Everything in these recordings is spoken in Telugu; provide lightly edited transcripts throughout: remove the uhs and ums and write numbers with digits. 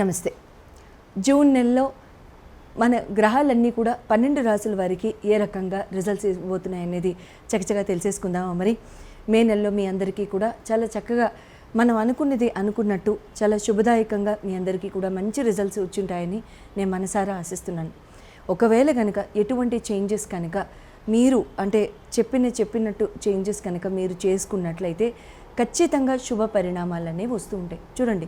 నమస్తే. జూన్ నెలలో మన గ్రహాలన్నీ కూడా 12 రాసుల వారికి ఏ రకంగా రిజల్ట్స్ ఇవ్వబోతున్నాయి అనేది చకచకా తెలిసేసుకుందామా. మరి మే నెలలో మీ అందరికీ కూడా చాలా చక్కగా మనం అనుకున్నది అనుకున్నట్టు చాలా శుభదాయకంగా మీ అందరికీ కూడా మంచి రిజల్ట్స్ వచ్చింటాయని నేను మనసారా ఆశిస్తున్నాను. ఒకవేళ కనుక ఎటువంటి చేంజెస్ కనుక మీరు అంటే చెప్పినట్టు చేంజెస్ కనుక మీరు చేసుకున్నట్లయితే ఖచ్చితంగా శుభ పరిణామాలు అనేవి వస్తూ ఉంటాయి. చూడండి,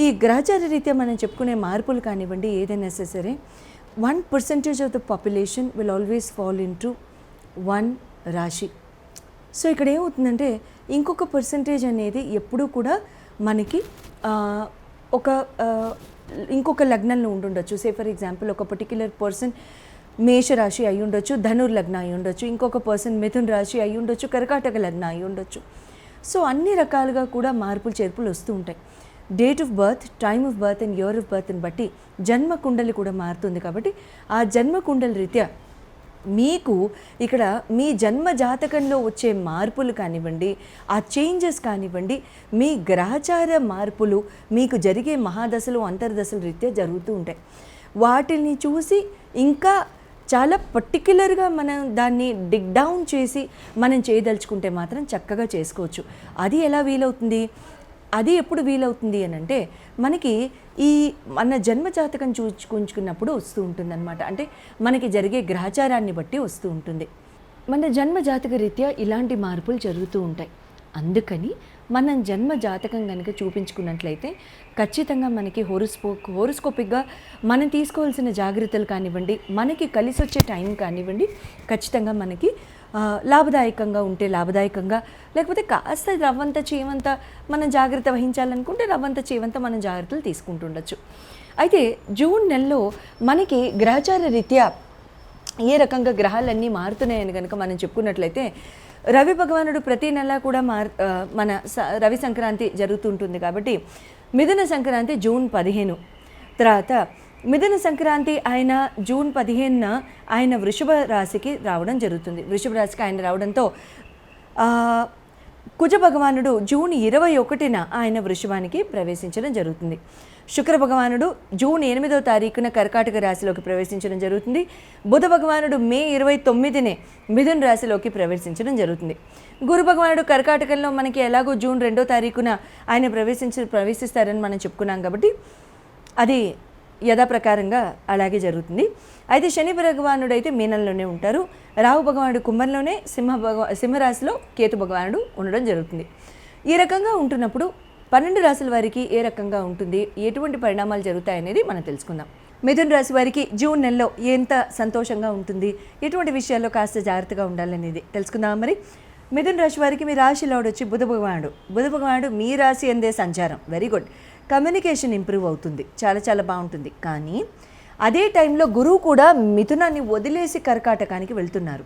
ఈ గ్రహచార రీత్యా మనం చెప్పుకునే మార్పులు కానివ్వండి, ఏదైనా సరే 1% of the population will always fall into 1 రాశి. సో ఇక్కడ ఏమవుతుందంటే ఇంకొక పర్సంటేజ్ అనేది ఎప్పుడూ కూడా మనకి ఇంకొక లగ్నంలో ఉండుండొచ్చు. సే ఫర్ ఎగ్జాంపుల్ ఒక పర్టిక్యులర్ పర్సన్ మేషరాశి అయి ఉండొచ్చు, ధనుర్ లగ్నం అయి ఉండొచ్చు, ఇంకొక పర్సన్ మిథున్ రాశి అయి ఉండొచ్చు, కర్కాటక లగ్నం అయి ఉండొచ్చు. సో అన్ని రకాలుగా కూడా మార్పులు చేర్పులు వస్తూ ఉంటాయి. Date of birth, time of birth and year of బర్త్ని బట్టి జన్మ కుండలి కూడా మారుతుంది. కాబట్టి ఆ జన్మ కుండలి రీత్యా మీకు ఇక్కడ మీ జన్మ జాతకంలో వచ్చే మార్పులు కానివ్వండి, ఆ చేంజెస్ కానివ్వండి, మీ గ్రహచార మార్పులు మీకు జరిగే మహాదశలు అంతర్దశల రీత్యా జరుగుతూ ఉంటాయి. వాటిని చూసి ఇంకా చాలా పర్టిక్యులర్గా మనం దాన్ని డిగ్ డౌన్ చేసి మనం చేయదలుచుకుంటే మాత్రం చక్కగా చేసుకోవచ్చు. అది ఎలా వీలవుతుంది? అది ఎప్పుడు వీలవుతుంది అని అంటే మనకి ఈ మన జన్మజాతకం చూచుకుంచుకున్నప్పుడు వస్తూ ఉంటుందన్నమాట. అంటే మనకి జరిగే గ్రహచారాన్ని బట్టి వస్తూ ఉంటుంది. మన జన్మజాతక రీత్యా ఇలాంటి మార్పులు జరుగుతూ ఉంటాయి. అందుకని మనం జన్మ జాతకం కనుక చూపించుకున్నట్లయితే ఖచ్చితంగా మనకి హోరోస్కోపిక్గా మనం తీసుకోవాల్సిన జాగ్రత్తలు కానివ్వండి, మనకి కలిసి వచ్చే టైం కానివ్వండి, ఖచ్చితంగా మనకి లాభదాయకంగా ఉంటే లాభదాయకంగా, లేకపోతే కాస్త రవ్వంత చేవంత మనం జాగ్రత్త వహించాలనుకుంటే రవ్వంత చేవంత మనం జాగ్రత్తలు తీసుకుంటుండొచ్చు. అయితే జూన్ నెలలో మనకి గ్రహచార రీత్యా ఏ రకంగా గ్రహాలన్నీ మారుతున్నాయని కనుక మనం చెప్పుకున్నట్లయితే రవి భగవానుడు ప్రతి నెల కూడా మన రవి సంక్రాంతి జరుగుతుంటుంది. కాబట్టి మిథున సంక్రాంతి జూన్ 15, తర్వాత మిథున సంక్రాంతి ఆయన జూన్ 15న ఆయన వృషభ రాశికి రావడం జరుగుతుంది. వృషభ రాశికి ఆయన రావడంతో కుజ భగవానుడు జూన్ 21న ఆయన వృషభానికి ప్రవేశించడం జరుగుతుంది. శుక్ర భగవానుడు జూన్ 8వ తారీఖున కర్కాటక రాశిలోకి ప్రవేశించడం జరుగుతుంది. బుధ భగవానుడు మే 29నే మిథున రాశిలోకి ప్రవేశించడం జరుగుతుంది. గురు భగవానుడు కర్కాటకంలో మనకి ఎలాగో జూన్ 2వ తారీఖున ఆయన ప్రవేశిస్తారని మనం చెప్పుకున్నాం. కాబట్టి అది యథాప్రకారంగా అలాగే జరుగుతుంది. అయితే శని భగవానుడు అయితే మీనంలోనే ఉంటారు. రాహు భగవానుడు కుంభంలోనే, సింహరాశిలో కేతు భగవానుడు ఉండడం జరుగుతుంది. ఈ రకంగా ఉంటున్నప్పుడు 12 రాశుల వారికి ఏ రకంగా ఉంటుంది, ఎటువంటి పరిణామాలు జరుగుతాయనేది మనం తెలుసుకుందాం. మిథున రాశి వారికి జూన్ నెలలో ఎంత సంతోషంగా ఉంటుంది, ఎటువంటి విషయాల్లో కాస్త జాగ్రత్తగా ఉండాలనేది తెలుసుకుందాం. మరి మిథున రాశి వారికి మీ రాశిలో వచ్చి బుధ భగవానుడు మీ రాశి అందే సంచారం వెరీ గుడ్. కమ్యూనికేషన్ ఇంప్రూవ్ అవుతుంది, చాలా చాలా బాగుంటుంది. కానీ అదే టైంలో గురువు కూడా మిథునాన్ని వదిలేసి కర్కాటకానికి వెళ్తున్నారు.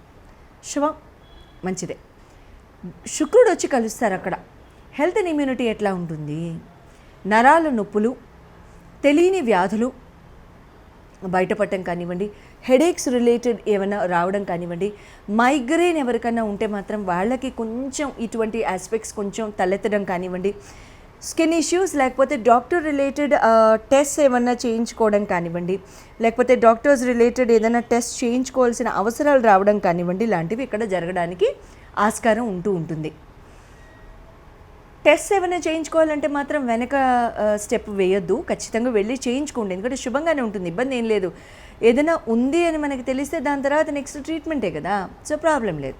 శుభం, మంచిదే. శుక్రుడు వచ్చి కలుస్తారు. అక్కడ హెల్త్ అండ్ ఇమ్యూనిటీ ఎట్లా ఉంటుంది? నరాల నొప్పులు, తెలియని వ్యాధులు బయటపడటం కానివ్వండి, హెడేక్స్ రిలేటెడ్ ఏమైనా రావడం కానివ్వండి, మైగ్రేన్ ఎవరికైనా ఉంటే మాత్రం వాళ్ళకి కొంచెం ఇటువంటి ఆస్పెక్ట్స్ కొంచెం తలెత్తడం కానివ్వండి, స్కిన్ ఇష్యూస్ లేకపోతే డాక్టర్ రిలేటెడ్ టెస్ట్ ఏమన్నా చేయించుకోవడం కానివ్వండి, లేకపోతే డాక్టర్స్ రిలేటెడ్ ఏదైనా టెస్ట్ చేయించుకోవాల్సిన అవసరాలు రావడం కానివ్వండి, ఇలాంటివి ఇక్కడ జరగడానికి ఆస్కారం ఉంటుంది. టెస్ట్ ఏమైనా చేయించుకోవాలంటే మాత్రం వెనక స్టెప్ వేయొద్దు, ఖచ్చితంగా వెళ్ళి చేయించుకోండి. ఎందుకంటే శుభంగానే ఉంటుంది, ఇబ్బంది ఏం లేదు. ఏదైనా ఉంది అని మనకి తెలిస్తే దాని తర్వాత నెక్స్ట్ ట్రీట్మెంటే కదా, సో ప్రాబ్లం లేదు.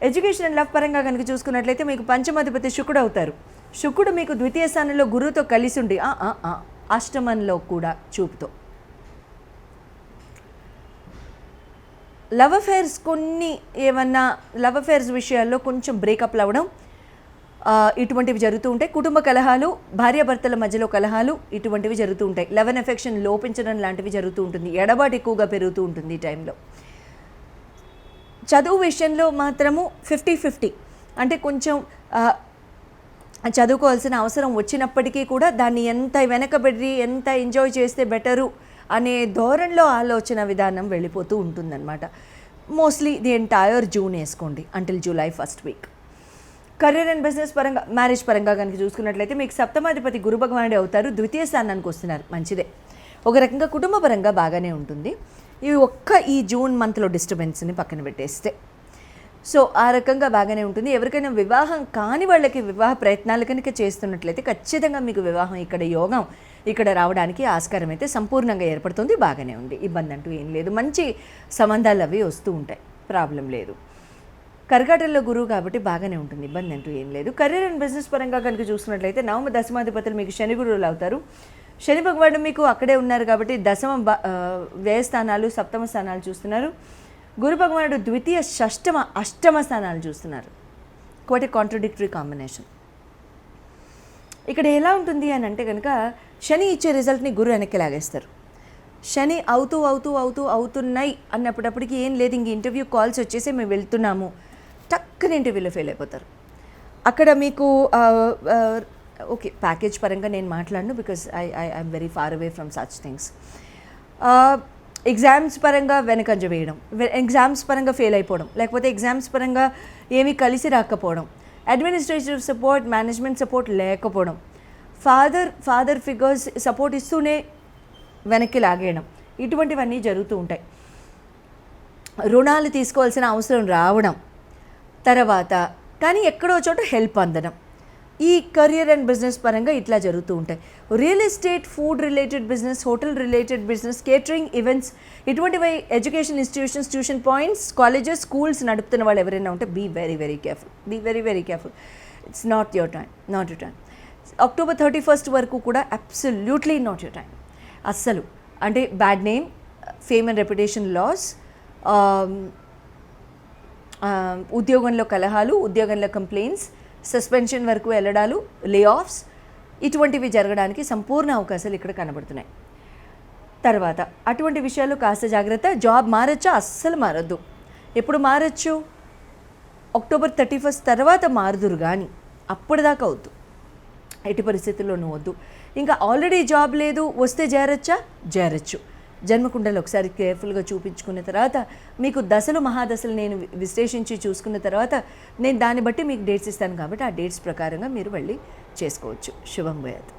ఎడ్యుకేషన్ అండ్ లవ్ పరంగా కనుక చూసుకున్నట్లయితే మీకు పంచమాధిపతి శుక్రుడు అవుతారు. శుక్రుడు మీకు ద్వితీయ స్థానంలో గురువుతో కలిసి ఉండి అష్టమంలో కూడా చూపుతో లవ్ అఫైర్స్ విషయాల్లో కొంచెం బ్రేకప్లు అవ్వడం ఇటువంటివి జరుగుతూ ఉంటాయి. కుటుంబ కలహాలు, భార్యాభర్తల మధ్యలో కలహాలు ఇటువంటివి జరుగుతూ ఉంటాయి. లవ్ అండ్ ఎఫెక్షన్ లోపించడం లాంటివి జరుగుతూ ఉంటుంది. ఎడబాటు ఎక్కువగా పెరుగుతూ ఉంటుంది ఈ టైంలో. చదువు విషయంలో మాత్రము 50-50, అంటే కొంచెం చదువుకోవాల్సిన అవసరం వచ్చినప్పటికీ కూడా దాన్ని ఎంత వెనకబడి ఎంత ఎంజాయ్ చేస్తే బెటరు అనే ధోరణిలో ఆలోచన విధానం వెళ్ళిపోతూ ఉంటుందన్నమాట. మోస్ట్లీ ది ఎంటైర్ జూన్ వేసుకోండి until July 1st week. Career and business పరంగా, మ్యారేజ్ పరంగా కనుక చూసుకున్నట్లయితే మీకు సప్తమాధిపతి గురు భగవానుడే అవుతారు, ద్వితీయ స్థానానికి వస్తున్నారు, మంచిదే. ఒక రకంగా కుటుంబ పరంగా బాగానే ఉంటుంది. ఈ జూన్ మంత్లో డిస్టర్బెన్స్ని పక్కన పెట్టేస్తే సో ఆ రకంగా బాగానే ఉంటుంది. ఎవరికైనా వివాహం కాని వాళ్ళకి వివాహ ప్రయత్నాలు కనుక చేస్తున్నట్లయితే ఖచ్చితంగా మీకు వివాహం ఇక్కడ యోగం ఇక్కడ రావడానికి ఆస్కారం అయితే సంపూర్ణంగా ఏర్పడుతుంది. బాగానే ఉంది, ఇబ్బంది అంటూ ఏం లేదు. మంచి సంబంధాలు అవి వస్తూ ఉంటాయి, ప్రాబ్లం లేదు. కర్కాటంలో గురువు కాబట్టి బాగానే ఉంటుంది, ఇబ్బంది అంటూ ఏం లేదు. కెరీర్ అండ్ బిజినెస్ పరంగా కనుక చూసుకున్నట్లయితే నవమ దశమాధిపతులు మీకు శని గురువులు అవుతారు. శని భగవానుడు మీకు అక్కడే ఉన్నారు కాబట్టి దశమ వ్యయ స్థానాలు, సప్తమ స్థానాలు చూస్తున్నారు. గురు భగవానుడు ద్వితీయ, షష్టమ, అష్టమ స్థానాలు చూస్తున్నారు. ఒకటి కాంట్రడిక్టరీ కాంబినేషన్. ఇక్కడ ఎలా ఉంటుంది అని అంటే కనుక శని ఇచ్చే రిజల్ట్ని గురు వెనక్కి లాగేస్తారు. శని అవుతున్నాయి అన్నప్పటికి ఏం లేదు, ఇంక ఇంటర్వ్యూ కాల్స్ వచ్చేసి మేము వెళ్తున్నాము, టక్కున ఇంటర్వ్యూలో ఫెయిల్ అయిపోతారు. అక్కడ మీకు ఓకే ప్యాకేజ్ పరంగా నేను మాట్లాడను, because I'm very far away from such things. Exams పరంగా వెనకంజ వేయడం, ఎగ్జామ్స్ పరంగా ఫెయిల్ అయిపోవడం, లేకపోతే ఎగ్జామ్స్ పరంగా ఏమీ కలిసి రాకపోవడం, అడ్మినిస్ట్రేటివ్ సపోర్ట్, మేనేజ్మెంట్ సపోర్ట్ లేకపోవడం, ఫాదర్ ఫిగర్స్ సపోర్ట్ ఇస్తూనే వెనక్కి లాగేయడం, ఇటువంటివన్నీ జరుగుతూ ఉంటాయి. రుణాలు తీసుకోవాల్సిన అవసరం రావడం, తర్వాత కానీ ఎక్కడో చోట హెల్ప్ అందడం, ఈ కెరియర్ అండ్ బిజినెస్ పరంగా ఇట్లా జరుగుతూ ఉంటాయి. Real estate, food related business, hotel related business, catering, events, ఇటువంటివి education institutions, tuition points, colleges, schools నడుపుతున్న వాళ్ళు ఎవరైనా ఉంటే be very very careful. It's not your time. October 31 వరకు కూడా అబ్సల్యూట్లీ నాట్ యువర్ టైం. అస్సలు అంటే bad name, fame and reputation loss, ఉద్యోగంలో కలహాలు, ఉద్యోగంలో కంప్లైంట్స్, సస్పెన్షన్ వరకు వెళ్ళడాలు, లే ఆఫ్స్, ఇటువంటివి జరగడానికి సంపూర్ణ అవకాశాలు ఇక్కడ కనబడుతున్నాయి. తర్వాత అటువంటి విషయాలు కాస్త జాగ్రత్త. జాబ్ మారచ్చా? అస్సలు మారద్దు. ఎప్పుడు మారచ్చు? అక్టోబర్ 31 తర్వాత మారుదురు, కానీ అప్పటిదాకా వద్దు, ఎట్టి పరిస్థితుల్లోనూ వద్దు. ఇంకా ఆల్రెడీ జాబ్ లేదు, వస్తే చేరచ్చు. జన్మకుండలు ఒకసారి కేర్ఫుల్గా చూపించుకున్న తర్వాత మీకు దశలు, మహాదశలు నేను విశ్లేషించి చూసుకున్న తర్వాత నేను దాన్ని బట్టి మీకు డేట్స్ ఇస్తాను కాబట్టి ఆ డేట్స్ ప్రకారంగా మీరు వెళ్ళి చేసుకోవచ్చు. శుభం భూయాత్.